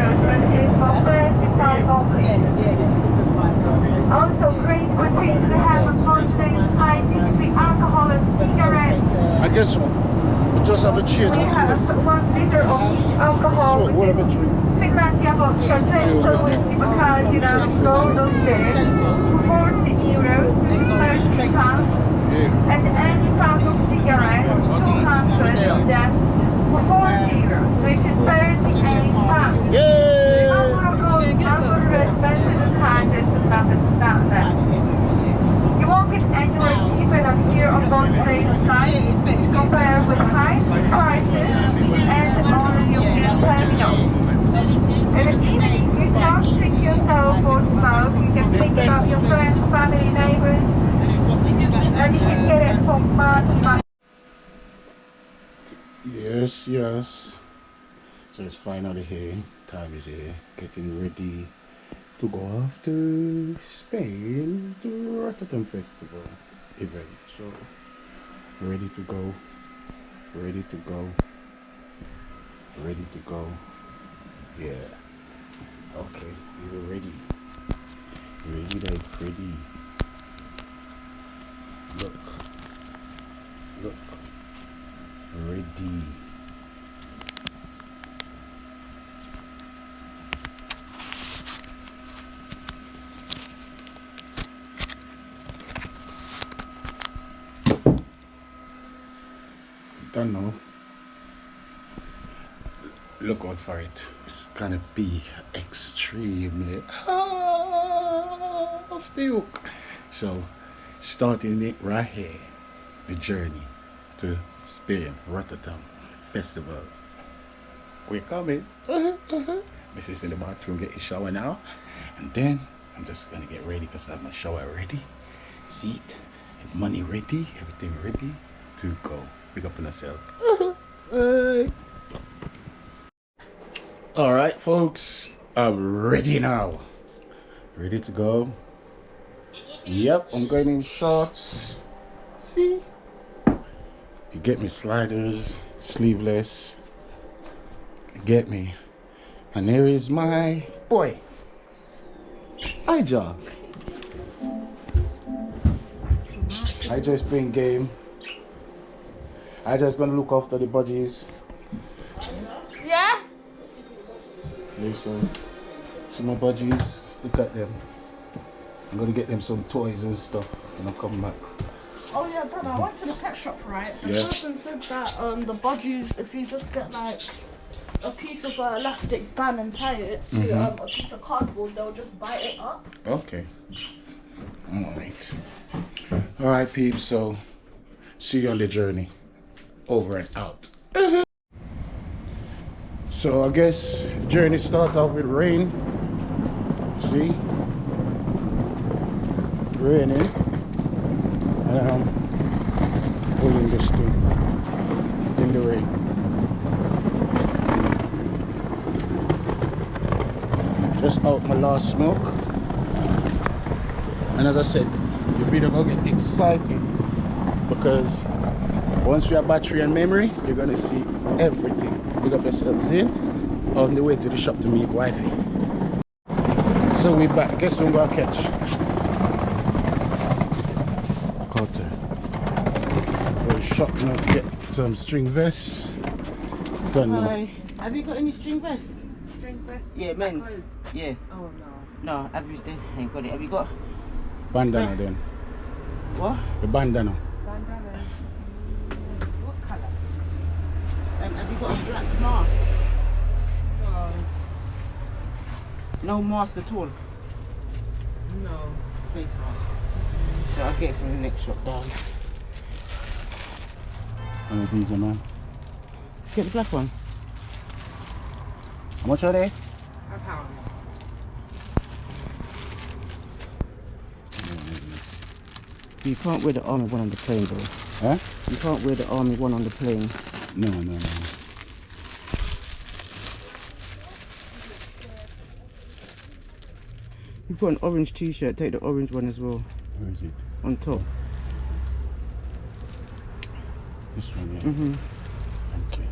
but it is for first time only. Also, please continue to have a constant high degree alcohol and cigarettes. I guess what? We just have a change We of have clothes. 1 liter of alcohol, So, what am I which is doing? frequently about potential whiskey because you know, gold on this, 40 euros, 30 pounds, Yeah. and any pound of cigarettes, 200 of them, for 40 euros, which is 38 pounds. Yay! You won't get anywhere cheaper than here on both places compared with high prices and on the European terminal. And even if you don't treat yourself or smoke, you can think about your friends, family, neighbors, and you can get it for much. Yes, yes. So it's finally here. Time is here. Getting ready to go off to Spain to Rototom Festival event. So ready to go. Ready to go. Ready to go. Yeah. Okay, we were ready. Ready like Freddy. Look. Look. Ready. Don't know. Look out for it. It's gonna be extremely off the hook. So, starting it right here, the journey to Spain, Rototom Festival. We're coming. Mrs. in the bathroom getting shower now, and then I'm just gonna get ready because I have my shower ready, seat, money ready, everything ready to go. Pick up on yourself. All right, folks, I'm ready now. Ready to go. Yep, I'm going in shorts. See? You get me sliders, sleeveless. You get me. And there is my boy. Hi, John. I just playing game. I just gonna look after the budgies. Yeah? Listen, see my budgies, look at them. I'm gonna get them some toys and stuff when I come back. Oh yeah, Dad, I went to the pet shop, right? The person said that the budgies, if you just get like a piece of elastic band and tie it to a piece of cardboard, they'll just bite it up. Okay. Alright, peeps, so see you on the journey. Over and out. So I guess the journey starts off with rain. See? Raining. And I'm pulling this thing in the rain. Just out my last smoke. And as I said, the video gonna get exciting because once we have battery and memory, you're gonna see everything. Pick up yourselves in on the way to the shop to meet wifey. So we back. Guess who I'm gonna catch? Carter. Go shop now to get some string vests. Done now. Hi. Have you got any string vests? String vests? Yeah, men's. Yeah. Oh no. No, everything. Ain't got it. Have you got Bandana then. what? The bandana. Bandanas. Yes. What colour? Have you got a black mask? No. No mask at all. No. Face mask. So I'll get it from the next shop down. How many these are man? Get the black one. How much are they? £1. You can't wear the army one on the plane though. Huh? You can't wear the army one on the plane. No. You've got an orange t-shirt, take the orange one as well. Where is it? On top. This one, yeah. Mhm. Okay.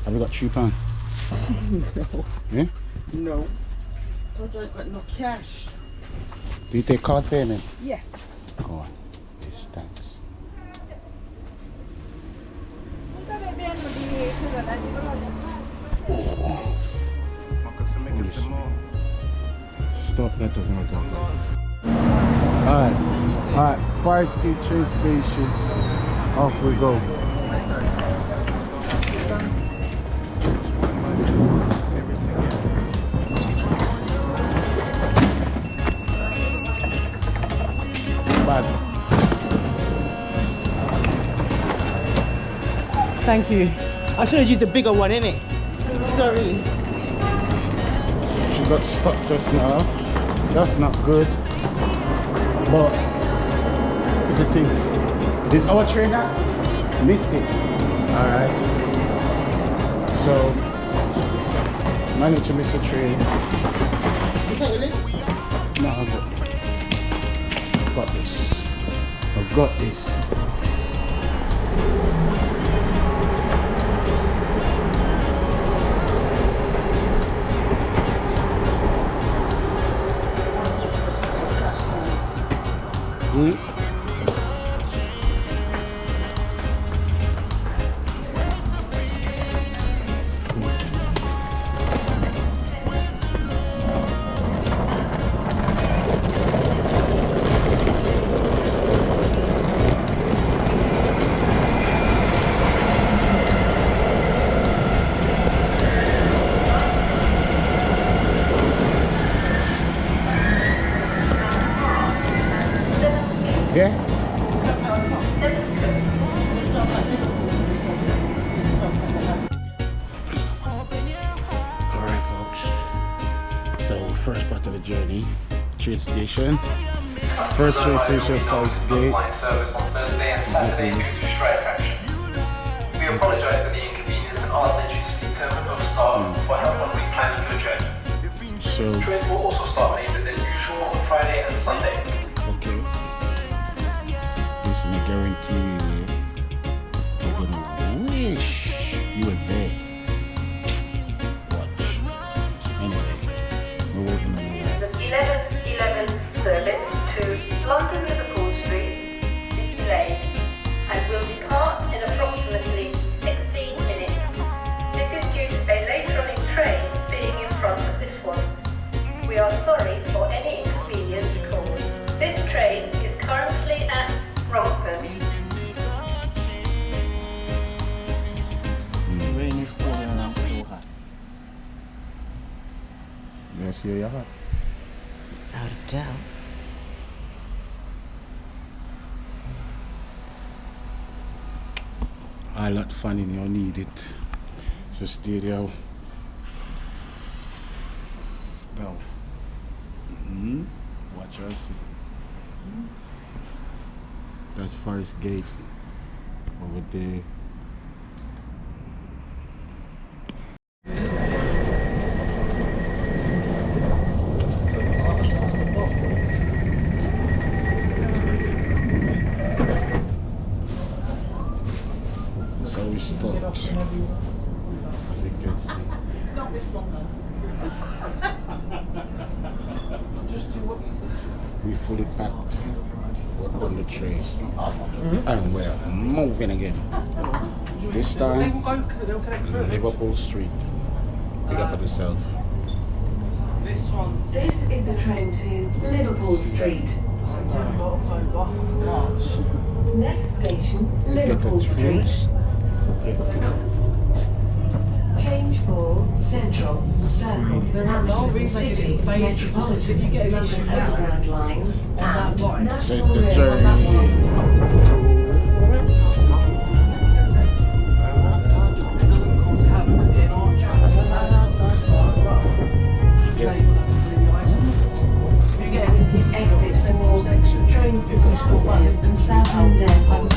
Have you got £3? No. Eh? No. I don't got no cash. Do you take card payment? Yes. Go on. Yes, thanks. Stop, that doesn't matter. Alright, Forest Gate train station. Off we go. Bad. Thank you. I should have used a bigger one, innit? Sorry. She got stuck just now. That's not good. But it's a thing. It is our trainer. Missed it. Alright. So managed to miss a train. No, I've got this. I've got this. Yeah? Alright folks. So first part of the journey, train station. First train station, Forest Gate. Service on Thursday and Saturday due to strike action. We apologise for the inconvenience and ask that you speak to a member of staff for help on replanning your journey. So Trains will also start later than usual on Friday and Sunday. okay. Listen, I guarantee you, you're gonna wish you were there. Watch. Anyway, we're working on that. The 11:11 service to London Liverpool Street is delayed and will depart in approximately 16 minutes. This is due to a late running train being in front of this one. We are sorry for any inconvenience caused. This train is currently at Romford. Rain is falling and I'm so hot. You gonna see your heart? Out of doubt. A lot fun in you need it. So stay there. Now. Watch us see. That's Forest Gate over there. So we stopped, as you can see. It's not this one though. We fully packed. We're on the trace. And we're moving again. This time, Liverpool Street. Big up at yourself. This one, This is the train to Liverpool Street. September, October, March. Next station, Get the Liverpool Street. trains. Change for Central, Circle, Hampton City, Metropolitan, Overground lines, and So it's National the Rail journey. It doesn't cause havoc in our tracks. You get Exit for trains to Southampton and Southend Airports.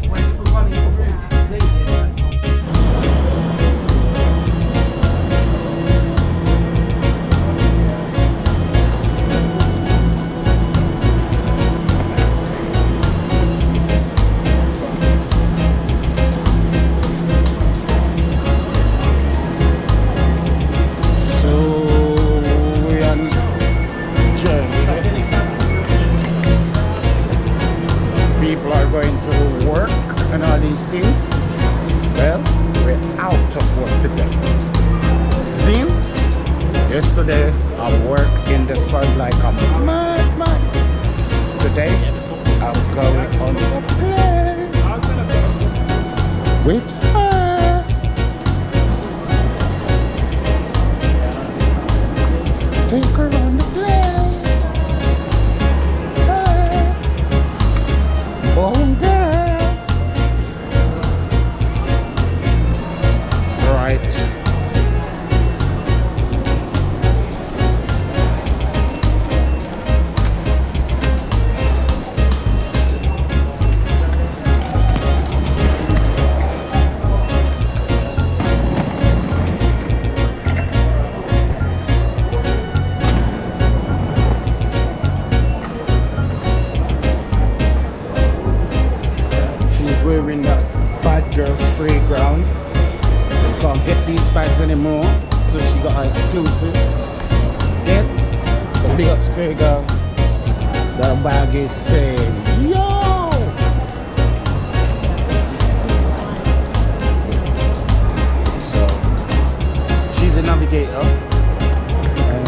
where's it running through completely, right? Yesterday, I worked in the sun like a madman. Today, I'm going on the plane with her. Take her on the plane. Hey. Oh, girl. Right. Wearing that bad girl spray ground. You can't get these bags anymore, so she got her exclusive. Get the big up spray girl. That bag is saying, yo! So she's a navigator, and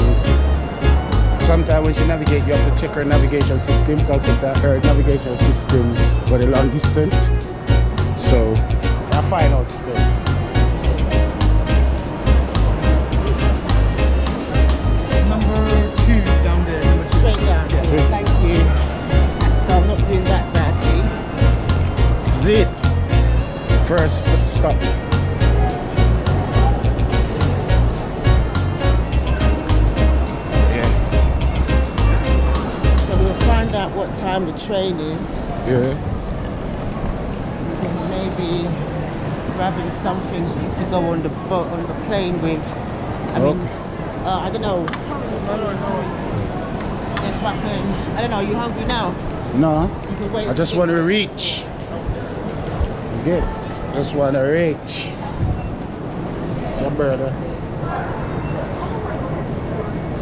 sometimes when she navigates, you have to check her navigation system because of that her navigation system for the long distance. So I find out still. Number 2 down there. Number 2. Straight down. Yeah. Thank you. So I'm not doing that badly. Zit. First stop. Yeah. So we'll find out what time the train is. Yeah. Maybe grabbing something to go on the boat, on the plane with. I mean, I don't know. If I can, I don't know. Are you hungry now? No. You can wait. I just want to reach. Good. Just want to reach. So, brother.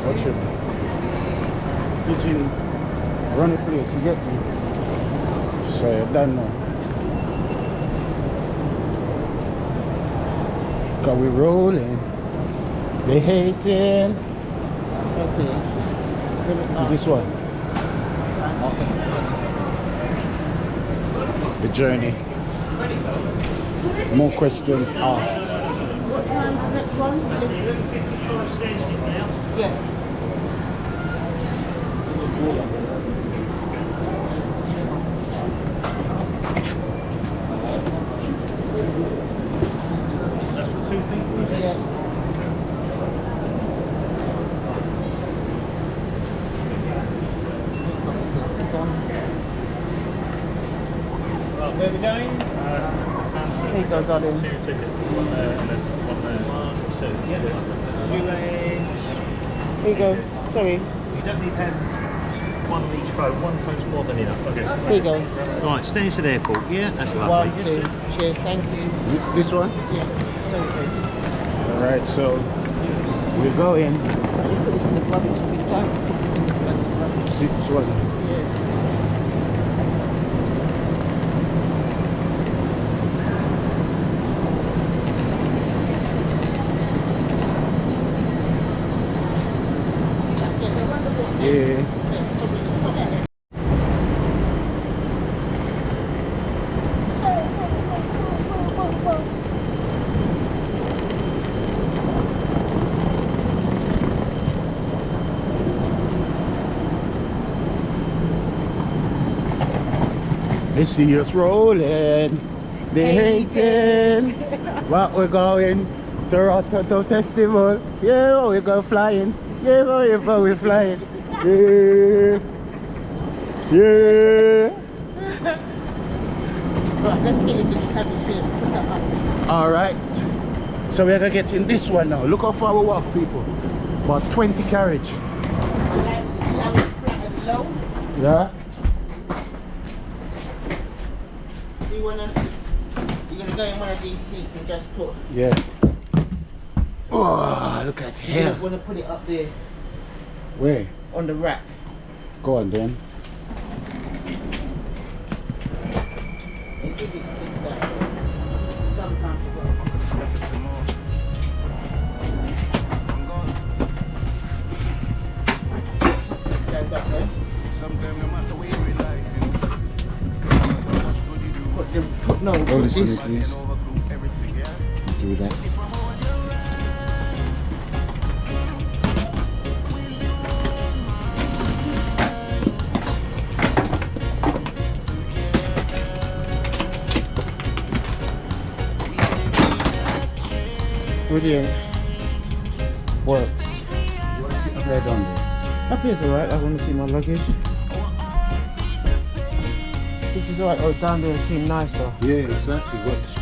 Watch it. Pigeon. Run the place. You get me? So you're done now. Cause we rolling. They hating. Okay. Is this one? The journey. More questions asked. What time's the next one? Yeah. Where are we going? Here you go, darling. 2 tickets, there's one there and then one there. 2. Yeah. Here you go. Sorry. You don't need to have one on each phone. One phone's more than enough. Okay. Here you go. Right, Stansted Airport. Yeah, that's lovely. 1, 2. Cheers, thank you. This one? Yeah. Sorry, babe. Alright, so we're going. You put this in the rubbish. We don't put this in the rubbish. See this one? Yeah. Yeah. They see us rolling, they hating, but we're going to Rototom Festival. Yeah, we're going flying. Yeah, we're flying. Yeah, yeah. Right, let's get in this cabin here. Put that up. All right. So we're gonna get in this one now. Look how far we walk, people. About 20 carriage. I like to see how it's flat and low. Yeah. You're gonna go in one of these seats and just put. Yeah. Oh, look at You here. want to put it up there Where? on the rack. Go on then. And see if it sticks out. Sometimes you got. No, Oh, this listen, please. Do that. brilliant. Work. Upside down there. Up here's alright, I want to see my luggage. This is alright, oh down there seems nicer. Yeah, exactly. What?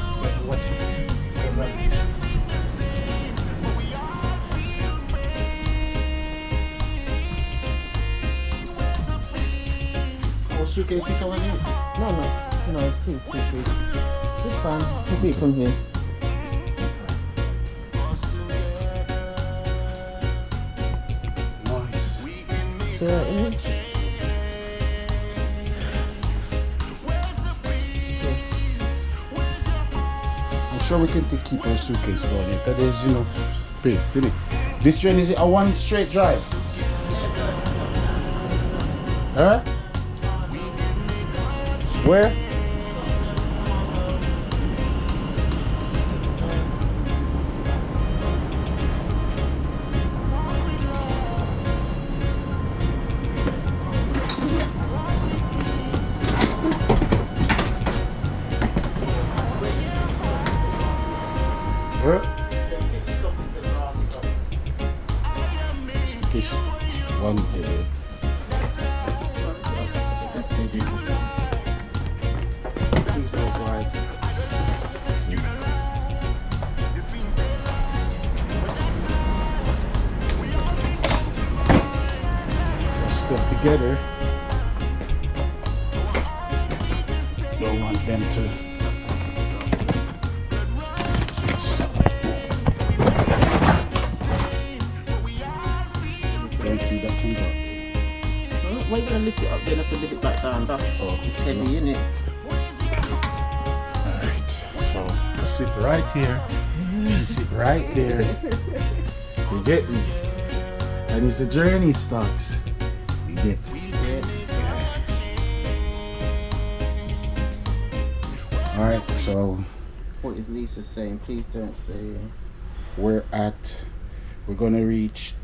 Oh, suitcase fit over there? No, it's too big. It's fine, you can see it from here. Nice. See that in it? I'm sure we can keep our suitcase down here because there's enough space, isn't it? This train is a one straight drive. Huh? Where? Suitcase one day. Stuff together. Don't want them to. Don't see that comes up. Why are you gonna lift it up then have to lift it back down? That's it's heavy, isn't it? Alright, so I sit right here. She sit right there. You get me? And as the journey starts, you get me. Alright, so What is Lisa saying? Please don't say. we're gonna reach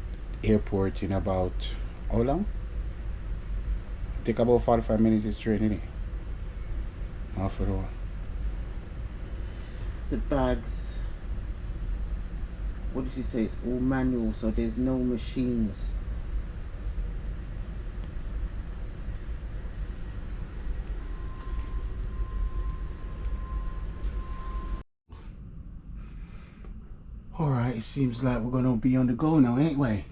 airport in about how long? Take about 45 minutes this train, innit? Half an hour. The bags. What did she say? It's all manual, so there's no machines. Alright, it seems like we're gonna be on the go now, ain't we?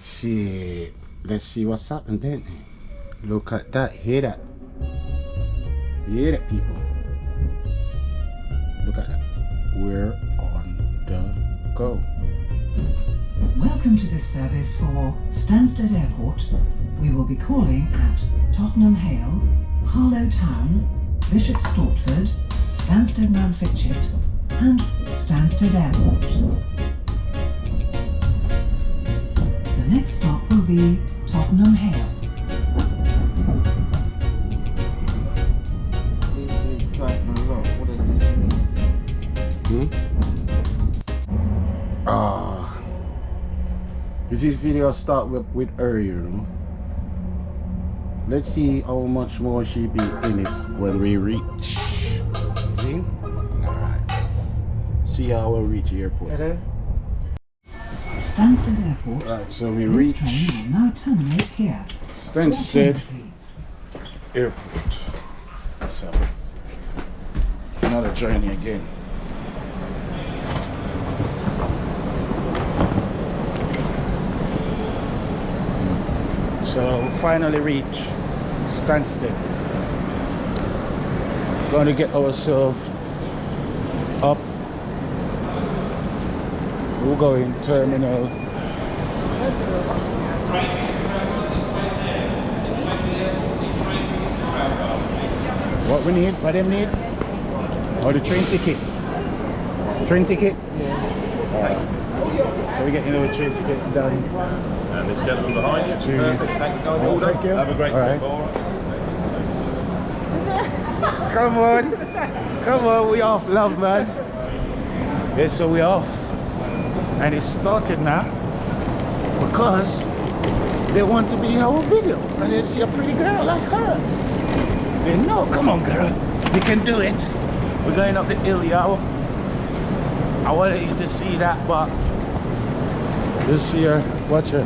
Shit. Let's see what's happening then. Look at that, hear that. You hear that, people? Look at that. We're on the go. Welcome to this service for Stansted Airport. We will be calling at Tottenham Hale, Harlow Town, Bishop Stortford, Stansted Mount Fitchett and Stansted Airport. The next stop will be Tottenham Hale. Lisa is driving a lot. What does this mean? This video start with her, you know. Let's see how much more she be in it when we reach. See? Alright. See how we reach the airport. Hello? Stansted Airport. Alright, so we This reach train will now terminate here. Stansted Please. Airport. So another journey again. So finally reach Stansted. Gonna get ourselves up. We're going terminal. What we need? What them need? Or the train ticket? Train ticket? Yeah. Alright. So we're getting our train to get done. And this gentleman behind you. Perfect. Thanks, guys. Oh, thank you. Have a great All trip. right. All right. Come on. Come on, we off, love, man. Yes, so we off. And it started now because they want to be in our video. Because they see a pretty girl like her. They know, come on, girl. We can do it. We're going up the hill, y'all. I wanted you to see that, but you see her, watch her.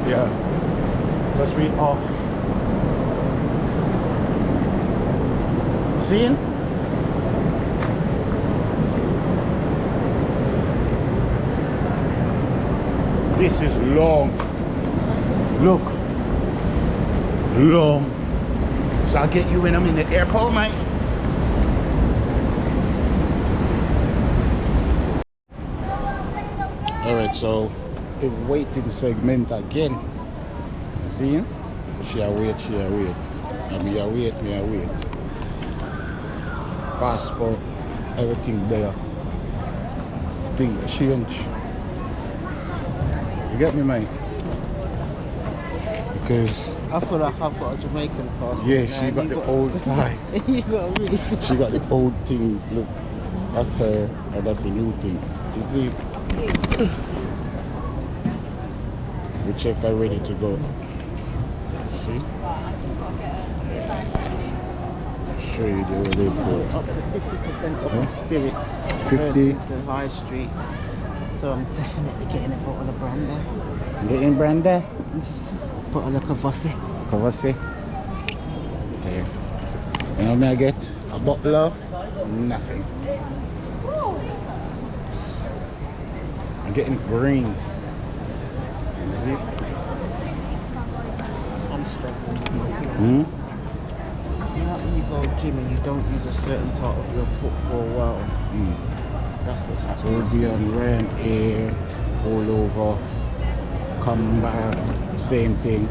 Yeah, because we off. See? This is long. Look, long. So I'll get you when I'm in the airport, mate. Alright, so the waiting segment again. See? She a wait. And me a wait. Passport, everything there. Thing change. You get me, mate? Because I feel like I've got a Jamaican passport. yeah, she got the old tie. You got me. She got the old thing. Look, that's her, and that's a new thing. You see? We check her ready to go. See? Show you the way they go. Up to 50% off of spirits 50? versus the high street. So I'm definitely getting a bottle of brandy. Getting brandy? Bottle of Kavasi. Kavasi. Yeah. You know what I get? A bottle of nothing. I'm getting greens. See? I'm struggling. Hmm? You know when you go gym and you don't use a certain part of your foot for a while? That's what's So happening. we'll be on round here, all over, come back, same thing.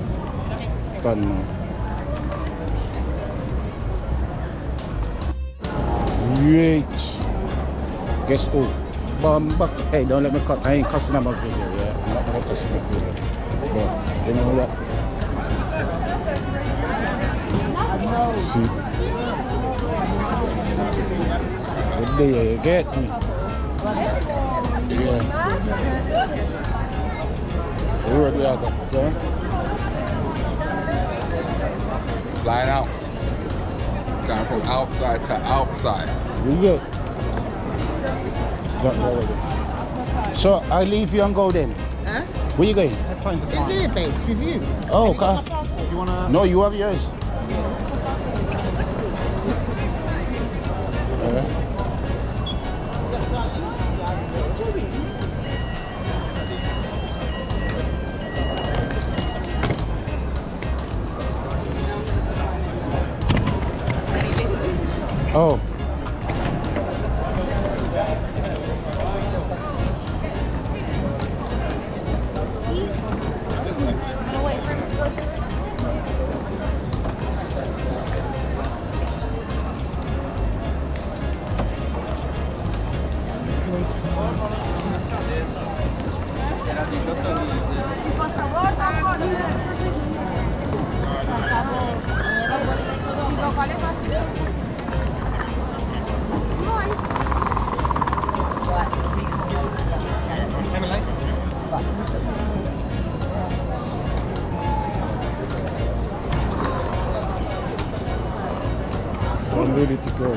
Done now. Right. Guess who? Bamba. Hey, don't let me cut. I ain't cussing about video, yeah? I'm not gonna cuss about video. But, you know what? See? Good day, you get me? Yeah. Where do you go? Flying out. Going from outside to outside. You get? So I leave you and go then. Huh? Where you going? In there, babes, with you. Oh, okay. You wanna? No, you have yours. Yeah. Oh. I'm ready to go.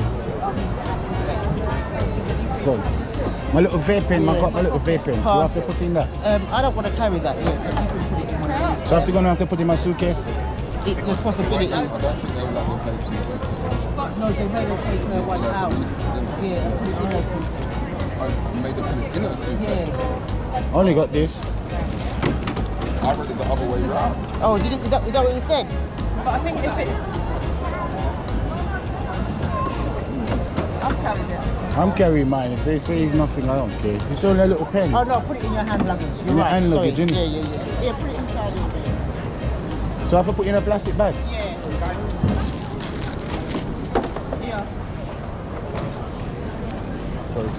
Go. My little vape pen, I got my little vape pen. Do I have to put in that? I don't want to carry that yet. You can put it in one of these. So I have to go and have to put in my suitcase? There's a possibility. I don't think they will let the papers in the suitcase. No, they made us take her one out. Yeah, and put it in her. I made them put it in a suitcase. Yeah. I only got this. I read it the other way around. Oh, is that what you said? But I think if it's... I've carried it. I'm carrying mine. If they say nothing, I don't care. It's only a little pen. Oh no, put it in your hand luggage. You're In your right. hand Sorry. luggage, innit? Yeah. Yeah, put it inside your thing. So I have to put in a plastic bag? Yeah. Yeah. Sorry.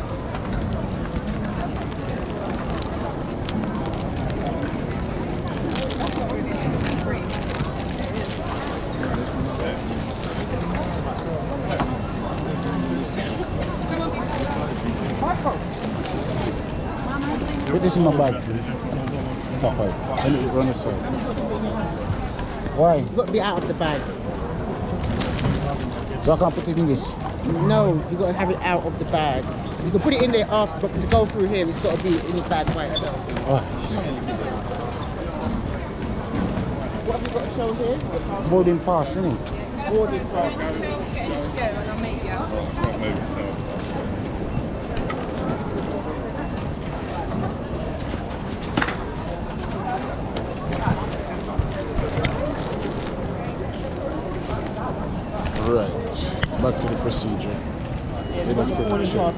Put this in my bag. Top right. And it run aside. Why? It's got to be out of the bag. So I can't put it in this? No, you got to have it out of the bag. You can put it in there after, but to go through here, it's got to be in the bag by itself. Oh. What have you got to show here? Boarding pass, isn't it? Boarding pass. Right. Back to the procedure. They don't fit the shape.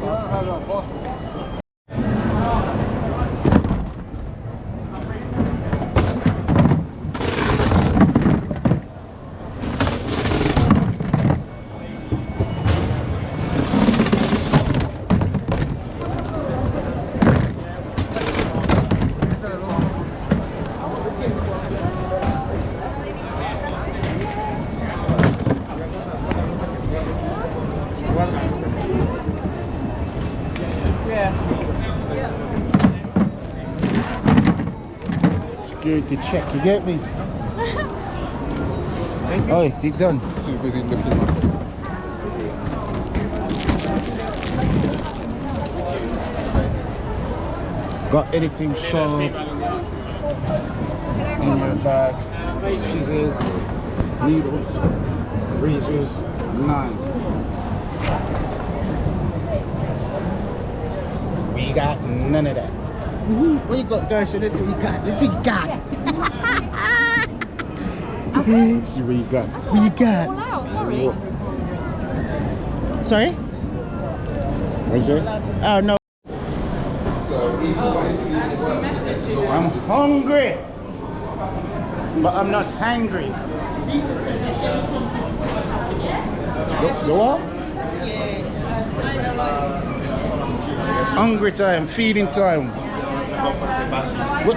Security check, you get me? Oh, it's done. Too busy looking up. Got anything sharp in your bag? Scissors, needles, razors, knives. We got none of that. What you got, Gershon? This is what you got. This is what you got. See what you got. What you got? Sorry? What is it? Oh, no. I'm hungry, but I'm not hangry. You what? Hungry time, feeding time. What?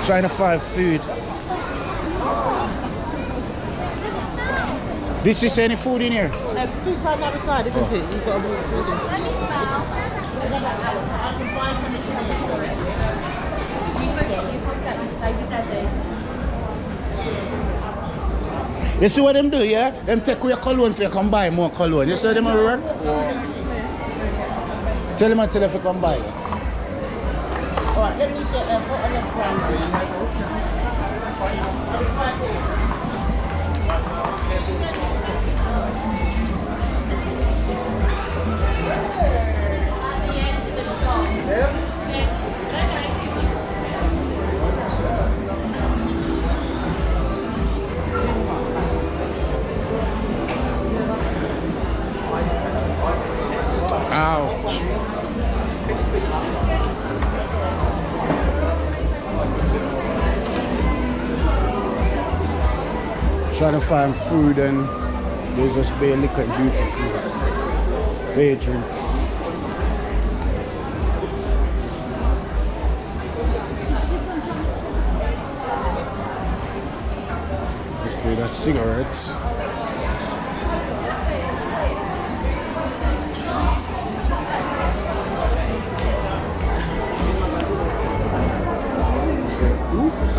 Trying to find food. This is any food in here? Food right on the other side, isn't it? You've got to move food in. Let me smell. I can buy something You see what them do, yeah? Them take away cologne for you come buy more cologne. You see them at work? Tell them if you come buy. Alright, let me get a bottle of brandy. Ouch. Trying to find food and there's just bare liquor duty free. Bare drink. Okay, that's cigarettes. Oops.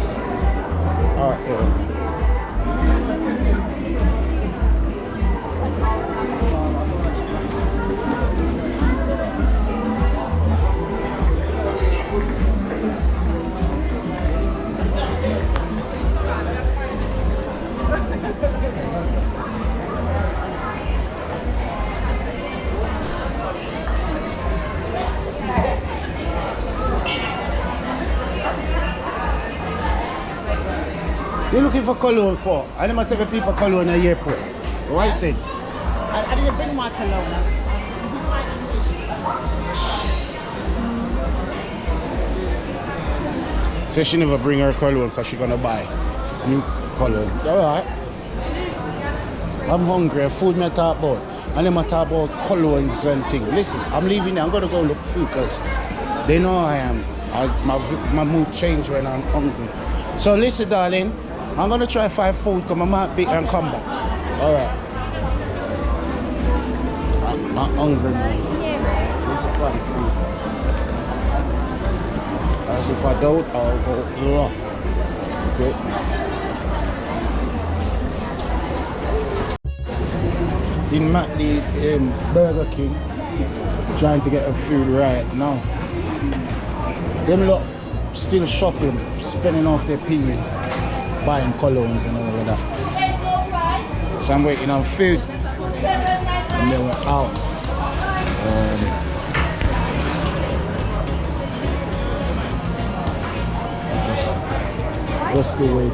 You're looking for cologne for? I didn't take people cologne at the airport. Why sense? I didn't bring my cologne. So she never bring her cologne because she's gonna buy new cologne. Alright. I'm hungry, food me talk about. And then I talk about colognes and things. Listen, I'm leaving now. I'm gonna go look for food because they know I am my mood change when I'm hungry. So listen, darling, I'm gonna try 5 food because I might beat and come back. All right. I'm not hungry, man. As if I don't, I'll go. Okay. In the Burger King, trying to get a food right now. Them lot still shopping, spending off their period, buying colognes and all of that. So I'm waiting on food, and then we're out. Just to wait.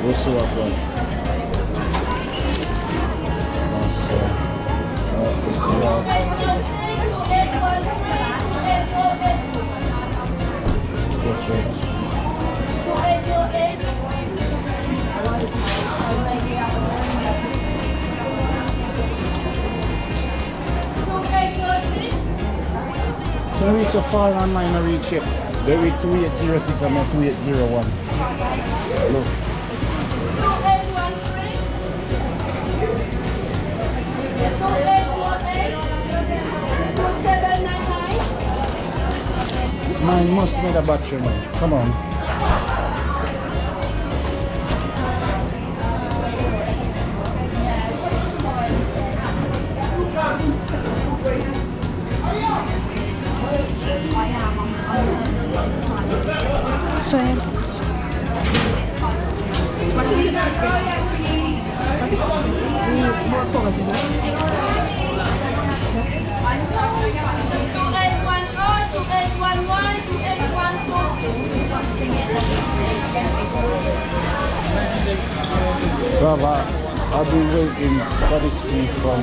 We'll see what goes. So I reach so far online, I reach it. They reach 2806 and not 2801. Look. Mine must need a battery now. Come on. Brother, I've been waiting for this food from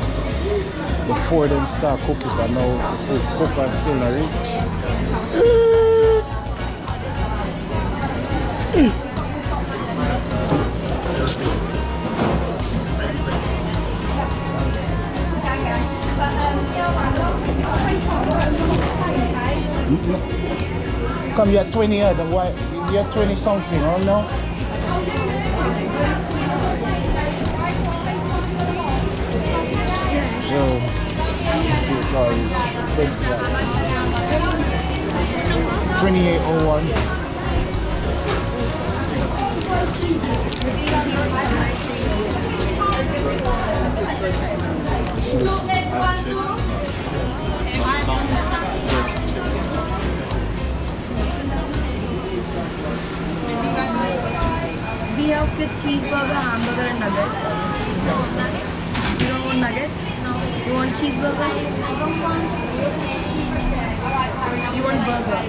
before them start cooking, but now the food cooker is still not reach. Come, you're 20 years, why? You're 20 something, oh no? So, 2801. We have kids cheeseburger, hamburger and nuggets. You don't want nuggets? No. You want cheeseburger? I don't want. You want burger?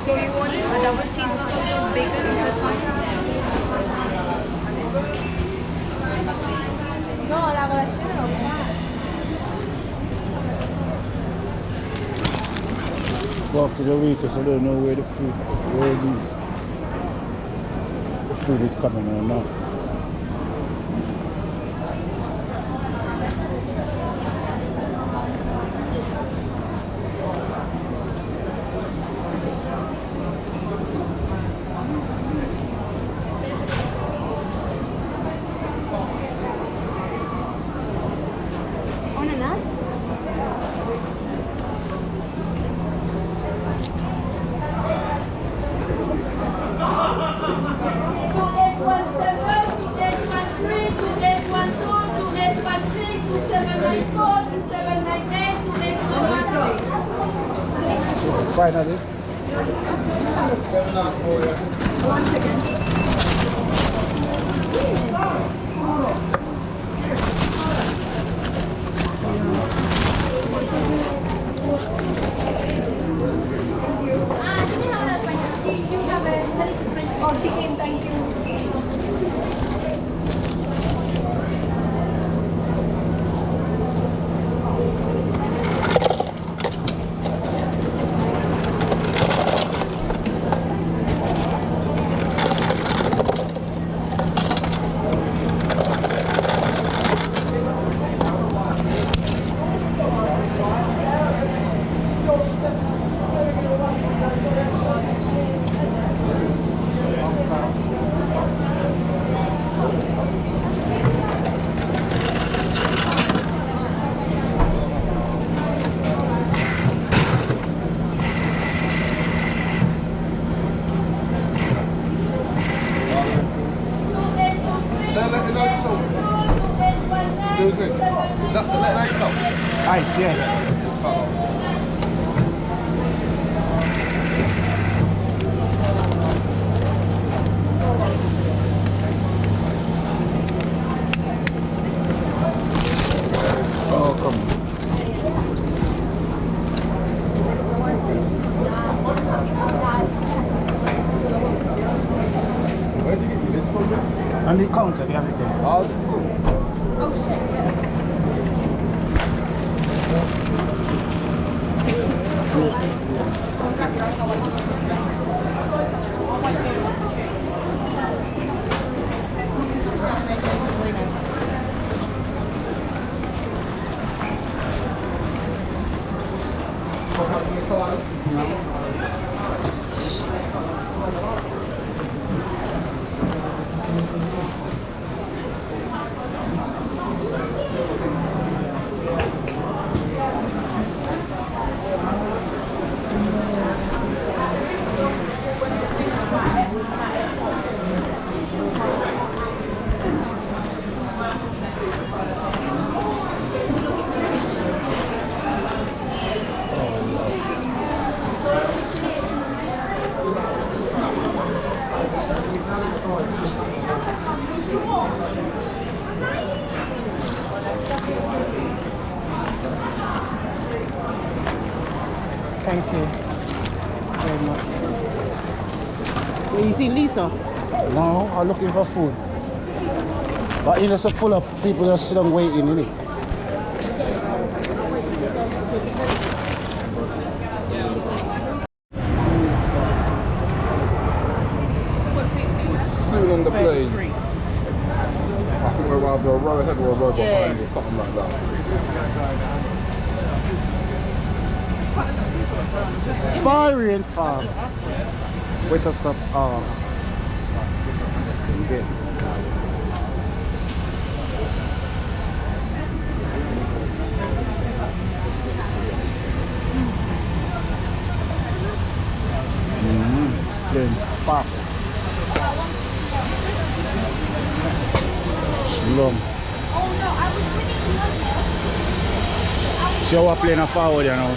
So you want a double cheeseburger with bacon? No, la colazione non fa. Walk to the waiters, I don't know where the food is coming or not. Finally. One second. Oh, she came, thank you. Ice, yeah. Oh, come on. Where did you get this from? On the counter, they have it there. Oh shit, yeah. Thank you very much. Well, you see Lisa? No, I'm looking for food. But you know, so full of people just sit down waiting, innit? Soon on the plane. I think we're either a row ahead or a row behind or something like that. Fiery and far. Wait us up. Okay. Then pop. Slum. So we're playing a forward, you know.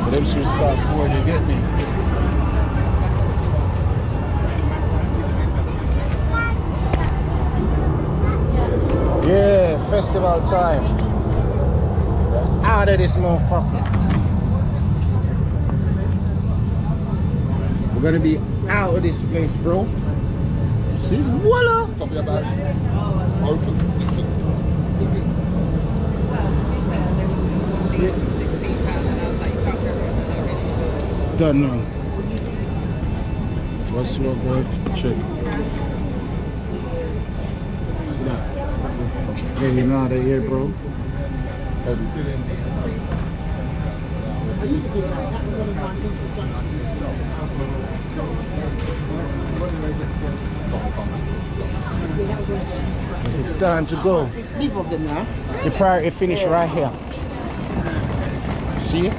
But them should start pouring, you get me? Yeah, festival time. Out of this motherfucker. We're gonna be out of this place, bro. See, voila! Top of your bag. Open. Done now. What's what, boy? Check. See that? Getting out of here, bro. It's time to go. Leave of them now. The priority finish right here. See?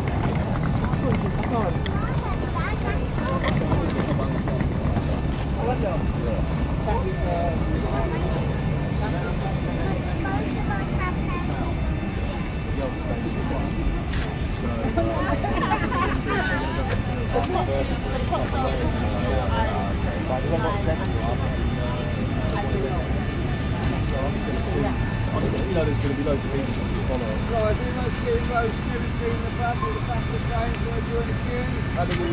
You know there's going to be loads of people to follow. Right, in row 17, the back of the train, where you're in the queue. How do we?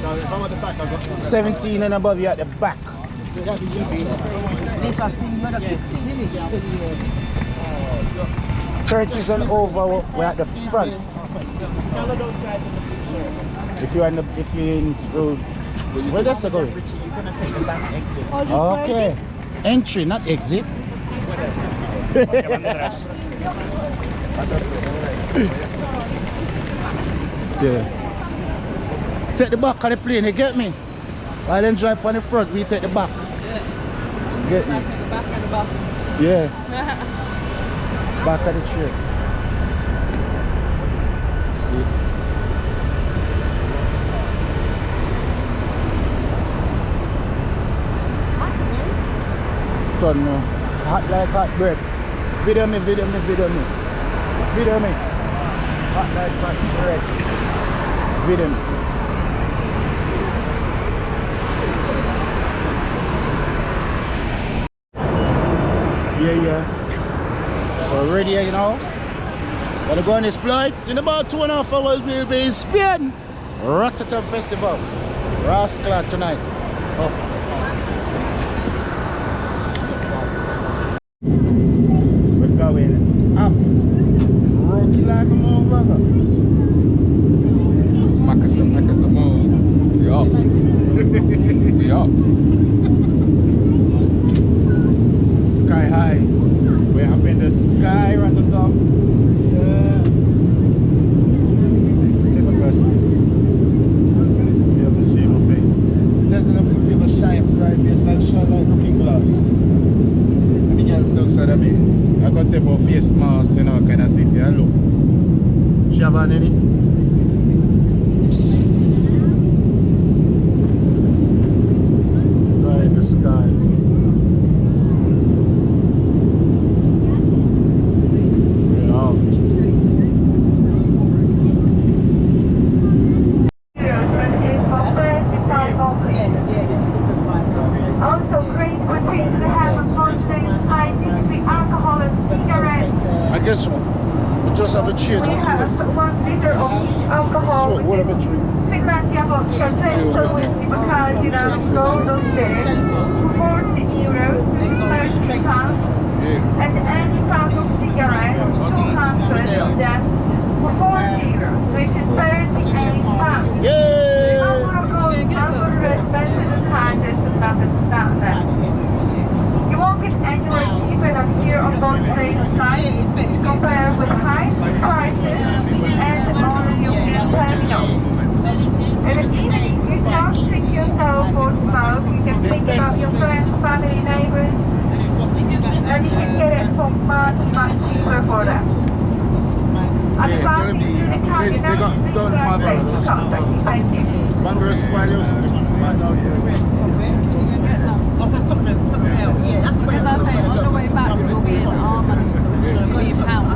So if I'm at the back, I've got 17 and above, you're at the back. This I see you at 15 30s and over, we're at the front. If you're in the road, where does it go? Okay, entry, not exit. Yeah. Take the back of the plane, you get me? While they drive on the front, we take the back. Get me? Like at the back of the bus. Yeah. Back of the train. See? Turn now. Hot like hot bread. Video me. Video me. Hot like hot bread. Video me. Yeah. So ready, you know. Gonna go on this flight. In about 2.5 hours we'll be in Spain. Rototom Festival. Rascal tonight. Up. We're going up. Rocky like a motherfucker. Benicassim. We up. We up. Sky high. We're up in the sky, Rototom. Yeah. Take a person. You have to see my face. There's a bit of a shine fried face, like shine like looking glass. And the girls still said at me, I got to take my face mask, you know, kind of sit there and look. She have on any? Right in the sky. Also, great routine to the health of smoking, high THC alcohol and cigarettes. I guess what? We just have a change. We have 1 liter of alcohol, So, what am I drinking? frequency of potential whiskey because, you know, gold on this, 40 euros, 30 pounds, and any pound of cigarettes, 200 of them, for 40 euros, which is 38 pounds. You won't get anywhere cheaper than here on both places compared with high prices and on the European terminal. And if even if you don't treat yourself or smoke, you can think about your friends, family, neighbors, and you can get it for much cheaper for them. At the back, you can don't Thank you. Bangers, Spaniels. As I say, on the way back we'll be in Armand, we'll be in pounds.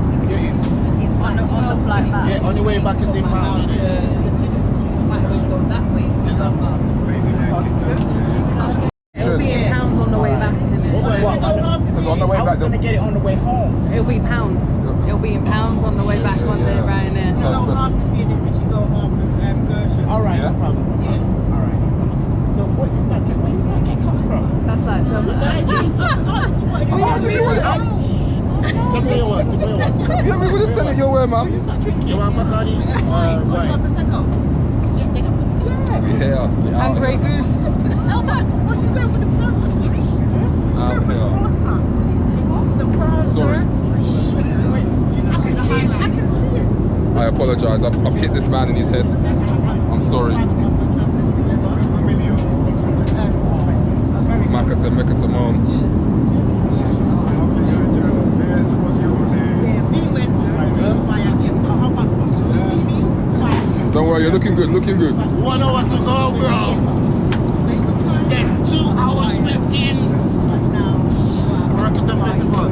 On the flight back. Yeah, on the way back is in pounds. It'll be in pounds on the way back, isn't it? Because on the way back, going to get it on the way home. It'll be pounds. It'll be in pounds on the way back on the Ryanair. All right, no problem. Yeah. All right. So where you comes from? That's like Tell me what. yeah, we would have sent it your way, man. You want Bacardi? Wine? Yeah. and Grey Goose. Sorry. I apologise. I've hit this man in his head. I'm sorry. Benicassim on. Don't worry, you're looking good, 1 hour to go, bro. Then 2 hours within Rototom Festival.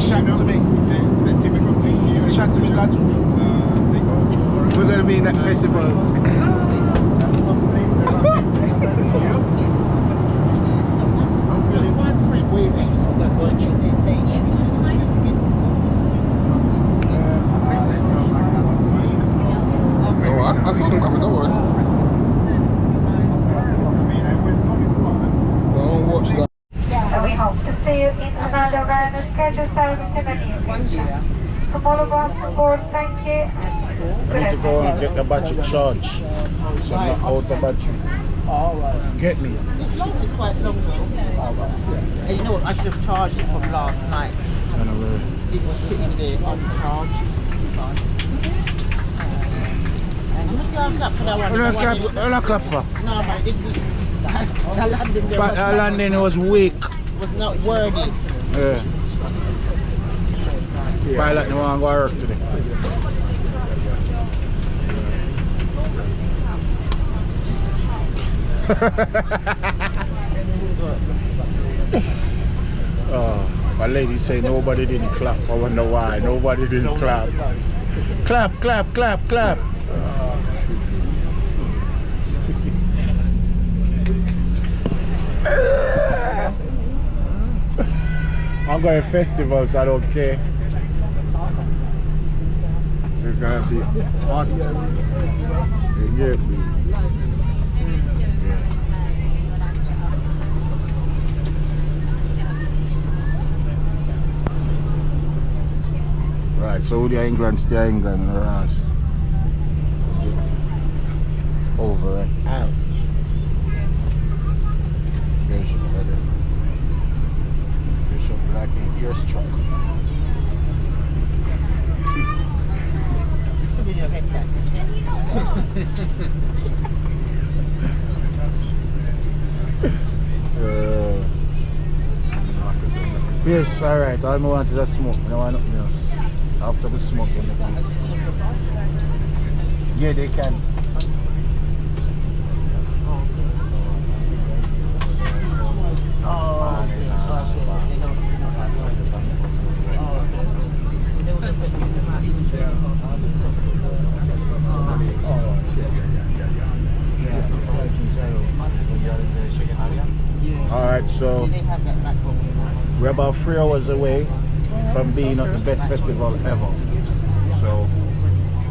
Shout to me. Shout to me, God. We're going to be in that festival. I'm feeling waving on that bunch. Oh, I saw them coming, don't worry. Don't watch that. And we hope to see you in another random scheduled service in the near future. From all of us, support, thank you. I need to go and get the battery charged, so I'm not out of battery. Get me. It lasted quite long though. And you know what, I should have charged it from last night. Anyway. It was sitting there uncharged. And I'm not clap for that one. What do I clap for? No, man, The landing there But the landing was weak. was not worthy. Yeah. Pilot no one go work today. Oh, my lady say nobody didn't clap. I wonder why. Nobody didn't clap. Clap, clap, clap, clap. I'm going to festivals, I don't care. It's gonna be hot. You get me? Right, so the England, stay England, Ras. Over and out. Bishop, Bishop Black and earstruck. Yes, alright. All I want is a smoke. I don't want nothing else. After the smoke, then the eat. Yeah, they can. Alright, so we're about 3 hours away from being at the best festival ever. So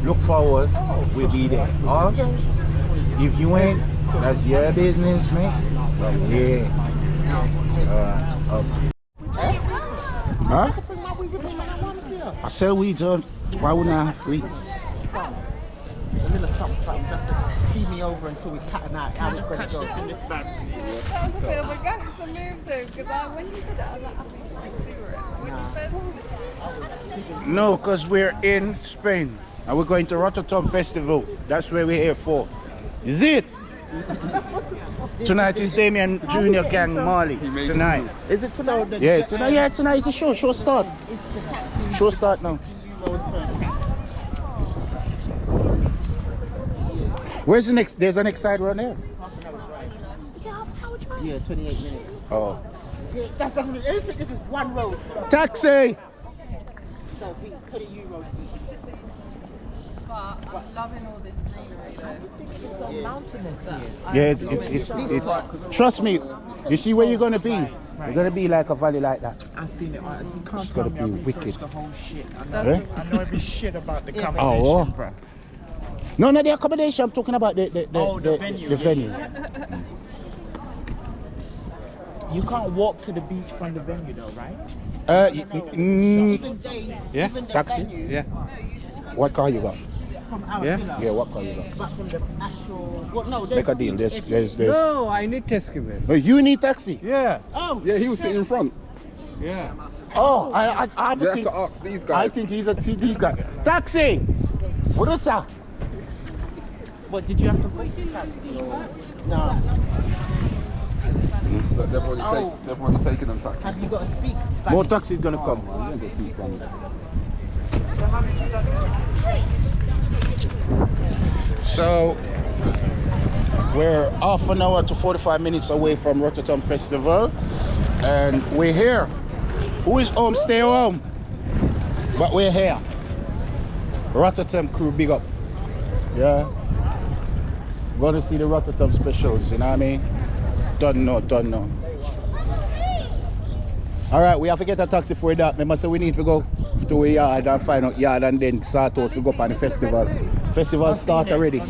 look forward, we'll be there. Okay? If you ain't, that's your business, man. But yeah. Huh? I said we don't. Why wouldn't I have weed? Feed me over until we cut and out. I was going to go in this bag. That was a bit of a gangster move though, because when you said it, I was like, I think she makes cigarette. When you first No, because we're in Spain and we're going to Rototom Festival. That's where we're here for. Is it? Tonight is Damien Junior Gang Marley. Tonight. Is it tonight? Yeah, tonight. Yeah, tonight is the show. Show start. Show start now. Where's the next? There's a next side run there. Yeah, 28 minutes. Oh. Yeah, that's everything. This is one road. Taxi! So it's 20 euros each. But I'm loving all this greenery though. It's so mountainous here. Yeah, it's trust me, you see where you're gonna be? You're gonna be like a valley like that. I've seen it. You can't It's tell gonna me I be researched wicked. the whole shit. Eh? I know every shit about the accommodation, Oh, bro. No, not the accommodation. I'm talking about the venue. The venue. You can't walk to the beach from the venue though, right? Yeah, taxi. Venue, Yeah. What car you got? From our Yeah. villa. Yeah, what car you got? But from the actual. Well, no, Make a deal. There's. No, I need taxi. Oh, you need taxi. Yeah. Oh. Yeah, he was sitting in front. Yeah. Oh, I You have think, to ask these guys. I think he's these guys. Taxi. What is that? But did you have to book the taxi or no? But they've already taken them taxis. Have you got to speak Spanish? More taxis gonna come. You're gonna see Spanish. So we're half an hour to 45 minutes away from Rototom Festival, and we're here. Who is home? Stay home. But we're here. Rototom crew, big up. Yeah. Going to see the Rototom specials, you know what I mean? Don't know. Alright, we have to get a taxi for that. Remember, so we need to go to a yard and find out yard and then start out to go up on the festival. Festival start already.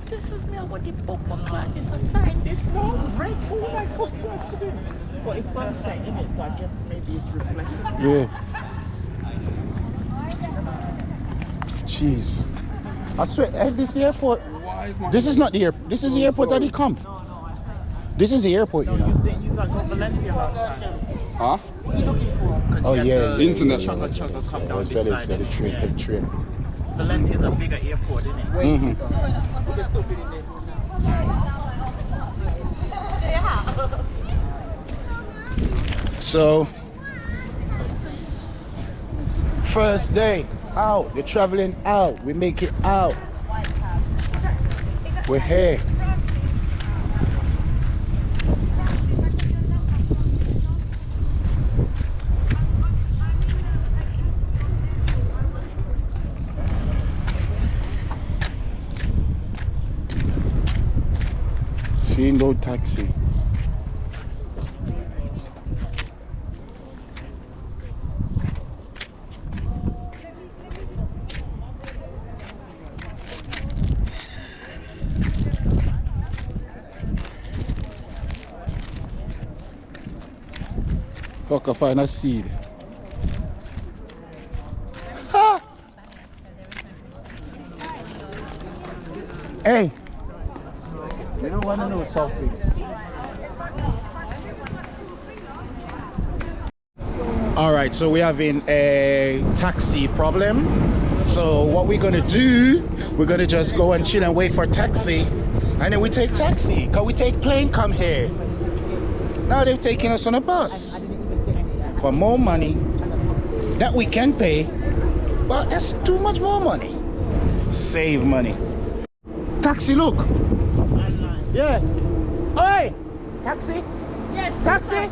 This is me. I want to book my client. This I signed this one. Red Bull, my first class to this. But it's sunset in it, so I guess maybe it's reflected. Yeah. Jeez. I swear, this airport. This is not the airport. This is the airport that he come. This is the airport, you know. You got Valencia last time. Huh? What are you looking for? because Oh, you yeah, get the internet. chugga come I down was this very side. excited. The train, take train. Valencia is a bigger airport, isn't it? Mhm. So, first day out. We're traveling out. We make it out. We're here. She ain't no taxi. Fuck, I find a seed. Ah! Hey! You don't want to know something. Alright, so we're having a taxi problem. So what we're gonna do, we're gonna just go and chill and wait for taxi. And then we take taxi, cause we take plane come here. Now they're taking us on a bus. For more money that we can pay, but that's too much more money. Save money. Taxi, look. Yeah. Oi! Taxi? Yes. Taxi?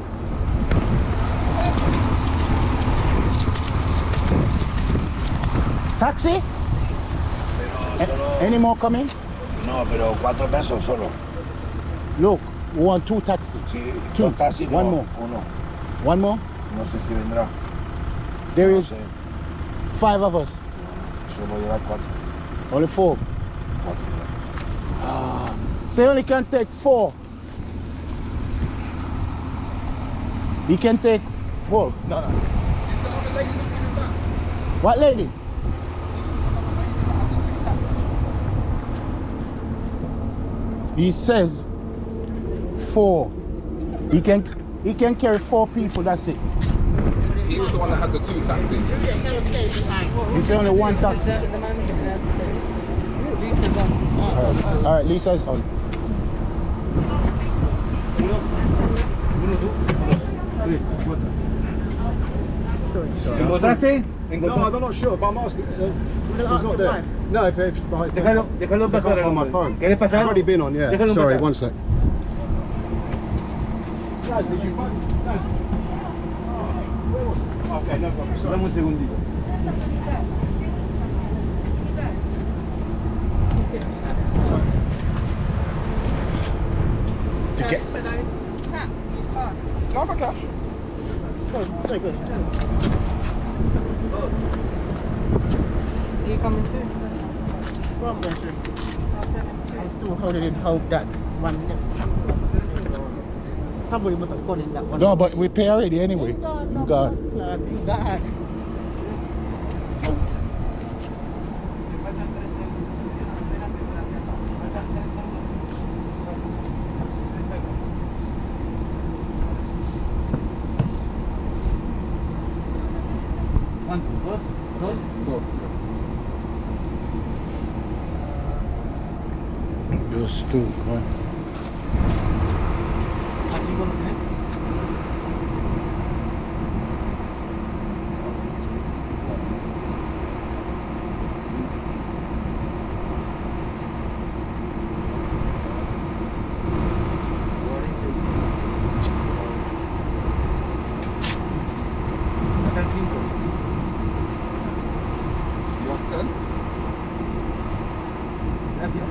Taxi? Any more coming? No, pero 4 pesos solo. Look, we want 2 taxis. Sí, 2. taxi, One no, more. Uno. One more? No sé si vendrá. There No is sé. 5 of us. Solo llevar 4. Only 4. So you only can take 4. You can take 4. No. What lady? He says 4. He can carry 4 people. That's it. He was the one that had the 2 taxis. He said only 1 taxi. All right, Lisa's on. ¿Encontraste? No, I'm not sure, but I'm asking. It's not there. No, if Déjalo pasar on my phone. ¿Quieres pasar? I've already been on, yeah. Déjalo Sorry, pasar. one sec. Guys, did you find? Guys. Okay, no problem. Sorry. Dame un segundito. To get. No, for cash. You coming too? I'm still holding hope that one. Somebody must have called in that one. No, but we pay already anyway. You got. God. Those 2. Right? You want 10? Gracias.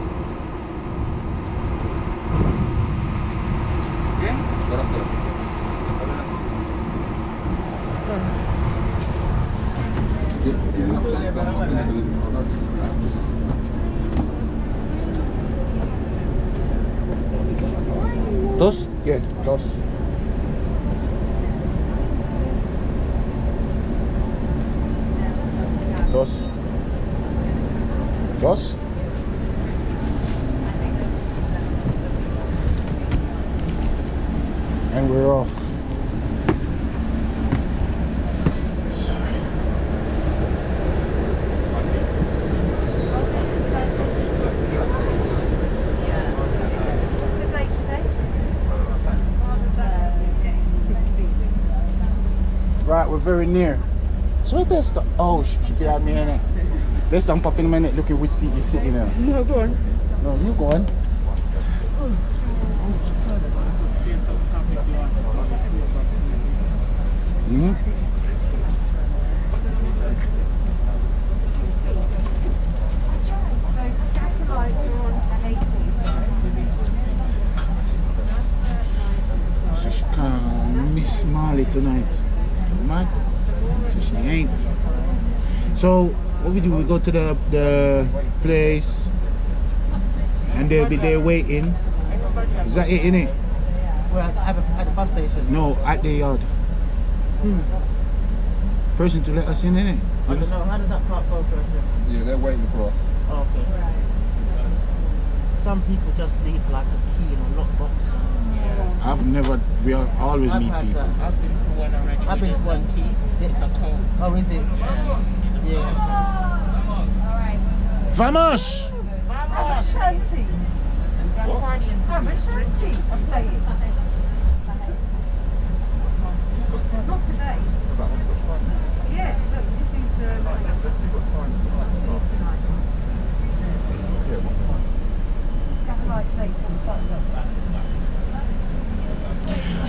Gracias. Dos? Yeah, 2. Dos? And we're off. very near. So there's the she got me in it. Let's don't pop in a minute. Look at which seat you're sitting there. No, go on. No, you go on. Hmm. So she can't miss Marley tonight. Mad. So she ain't. So what we do? We go to the place, and they'll be there waiting. Is that it, innit? We're at the bus station. No, at the yard. Person to let us in, innit? I don't know. How does that part go, person? Yeah, they're waiting for us. Oh, okay. Some people just leave like a key in a lockbox. I've never. We always meet had people. that. I've been to one already. I've been to one key. It's a code. Oh, is it? Yeah. Vamos! Have a shanty. Have a shanty. I'm playing. Not today. Yeah, look, this is Let's see what time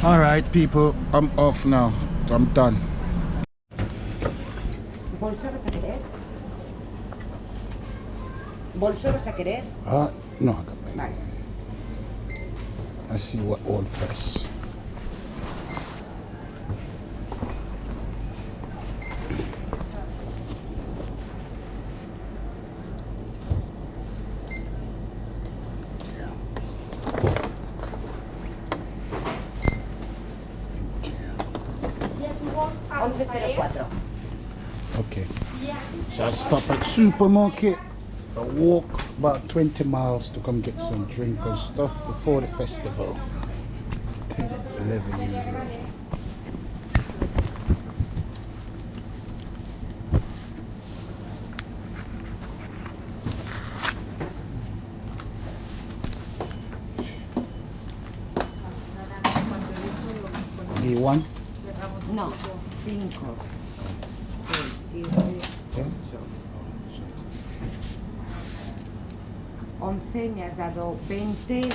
All right, people. I'm off now. I'm done. ¿Bolso vas a querer? ¿Bolso vas a querer? No, I got my. Vale. Let's see what all first. Okay. So I stop at supermarket. I walk about 20 miles to come get some drink and stuff before the festival. 11 euro. A1? No, 5, 6, 7, 8. 11, me has dado 20,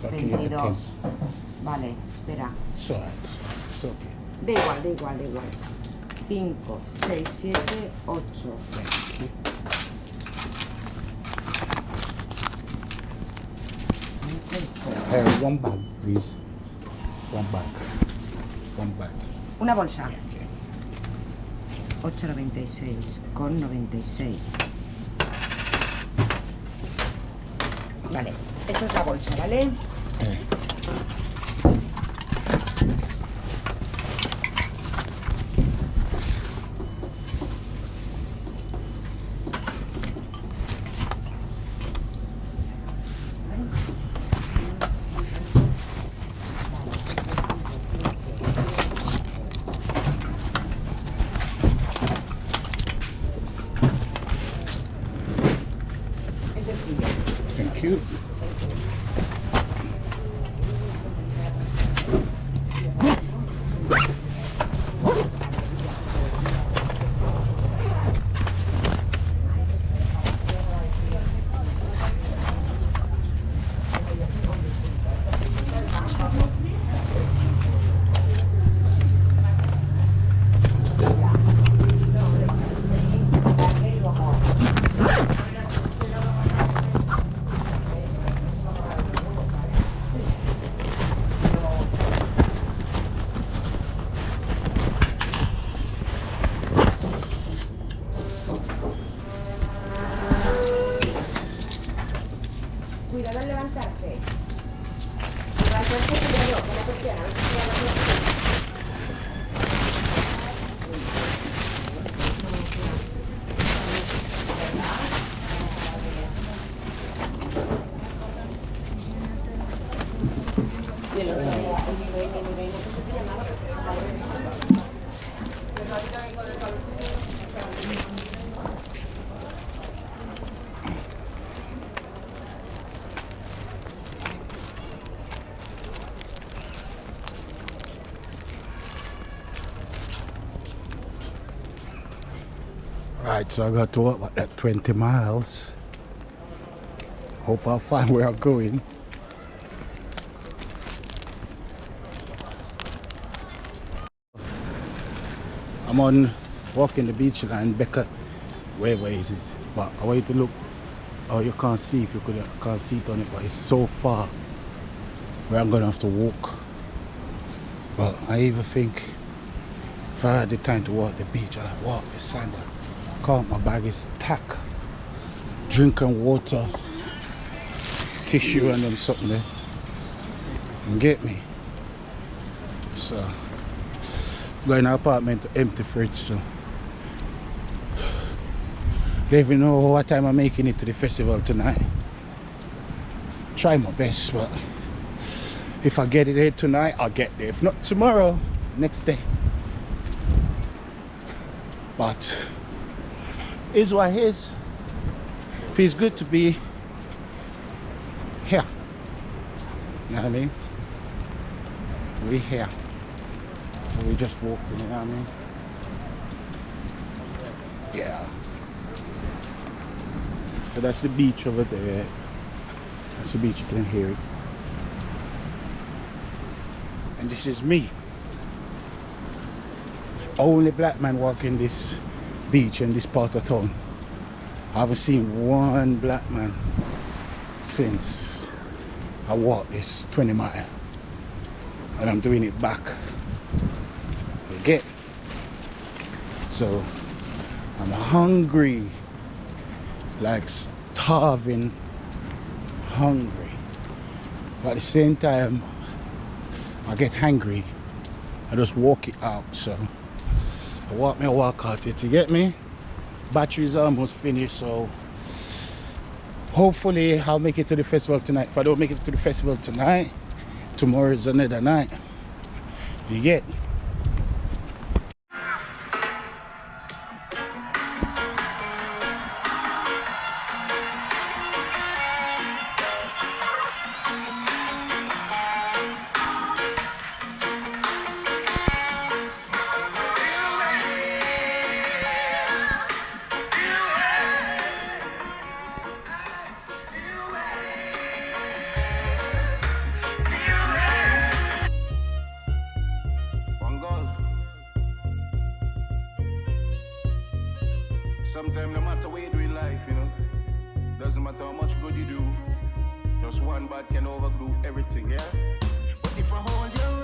22. Vale, espera. It's alright. It's okay. Da igual, da igual, da igual. 5, 6, 7, 8. Thank you. One bag, please. One bag. One bag. Una bolsa. 8,96 con 96. Vale, esta es la bolsa, ¿vale? Thank you. Cuidado al levantarse. Levantarse, cuidado, con la persiana. Alright, so I got to walk about that 20 miles. Hope I'll find where I'm going. I'm on walking the beach line, Becca, wherever it is. But I want you to look. Oh, you can't see if you can't see it on it, but it's so far where I'm gonna have to walk. But I even think if I had the time to walk the beach, I'd walk the sand. Count my bag is stacked. Drinking water, tissue and them something there. You get me? So go in an apartment to empty fridge, so don't even know what time I'm making it to the festival tonight. Try my best, but if I get it there tonight, I'll get there. If not tomorrow, next day. But is what it is. Feels good to be here. You know what I mean? We're here. So we just walked in, you know what I mean? Yeah. So that's the beach over there. That's the beach, you can hear it. And this is me. Only black man walking this beach in this part of town. I haven't seen one black man since I walked this 20 mile. And I'm doing it back. You get? So I'm hungry. Like starving hungry, but at the same time I get hungry, I just walk it out. So I walk out it, you get me? Battery's almost finished, so hopefully I'll make it to the festival tonight. If I don't make it to the festival tonight, tomorrow is another night. You get? Sometimes no matter what you do in life, you know, doesn't matter how much good you do, just one bad can overdo everything, yeah? But if I hold you